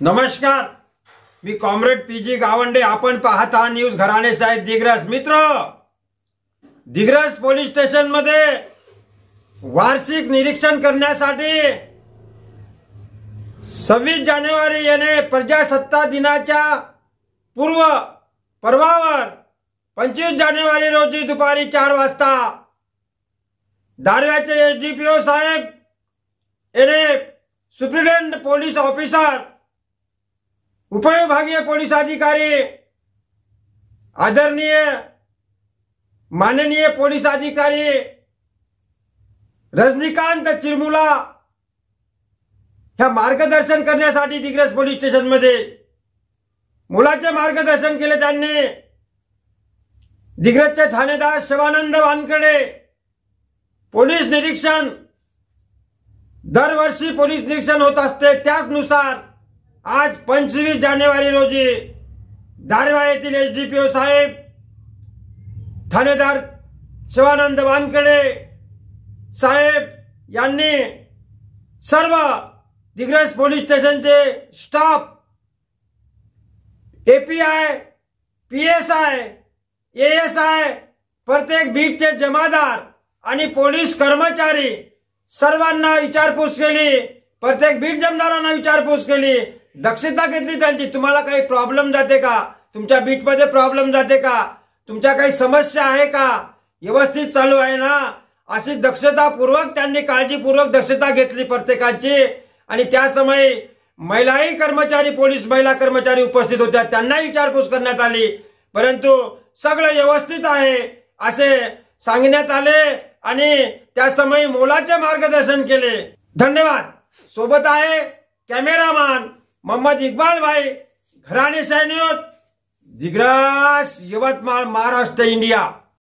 नमस्कार, मी comrade PG Gawande. आपण पाहत आहात न्यूज घराणे साहेब दिग्रस. मित्र, दिग्रस पोलीस स्टेशन मध्ये वार्षिक निरीक्षण करण्यासाठी 26 जानेवारी याने प्रजासत्ताक दिनाच्या पूर्व पर्वावर 25 जानेवारी रोजी दुपारी 4 वाजता दारव्याचे एसडीपीओ साहेब याने सुप्रिटेंडेंट पोलीस ऑफिसर, उपविभागीय पोलीस अधिकारी, आदरणीय माननीय पोलीस अधिकारी रजनीकांत चिरमुला ह्या मार्गदर्शन करण्यासाठी दिग्रस पोलीस स्टेशन मध्ये मुलाचे मार्गदर्शन केले. त्यांनी दिग्रसचे ठाणेदार शिवानंद वानकडे पोलीस निरीक्षण दरवर्षी पोलीस निरीक्षण होत असते. त्याचनुसार आज 25 जानेवारी रोजी दारव्हा येथील एसडीपीओ साहेब, ठाणेदार शिवानंद वानकडे साहेब यांनी सर्व दिग्रस पोलीस स्टेशनचे स्टाफ, एपीआय, पीएसआय, एएसआय, प्रत्येक बीटचे जमादार आणि पोलीस कर्मचारी सर्वांना विचारपूस केली. प्रत्येक बीट जमदारांना विचारपूस केली, दक्षता घेतली त्यांची. तुम्हाला काही प्रॉब्लेम जाते का? तुमच्या बीटमध्ये प्रॉब्लेम जाते का? तुमच्या काही समस्या आहे का? व्यवस्थित चालू आहे ना? अशी दक्षतापूर्वक त्यांनी काळजीपूर्वक दक्षता घेतली प्रत्येकाची. आणि त्या समयी महिलाही कर्मचारी, पोलीस महिला कर्मचारी उपस्थित होत्या. त्यांनाही विचारपूस करण्यात आली, परंतु सगळं व्यवस्थित आहे असे सांगण्यात आले आणि त्या समयी मोलाचे मार्गदर्शन केले. धन्यवाद. सोबत आहे कॅमेरामॅन मोहम्मद इक्बाल भाई, घराणे साहेब न्यूज, दिग्रस, यवतमाळ, महाराष्ट्र, इंडिया.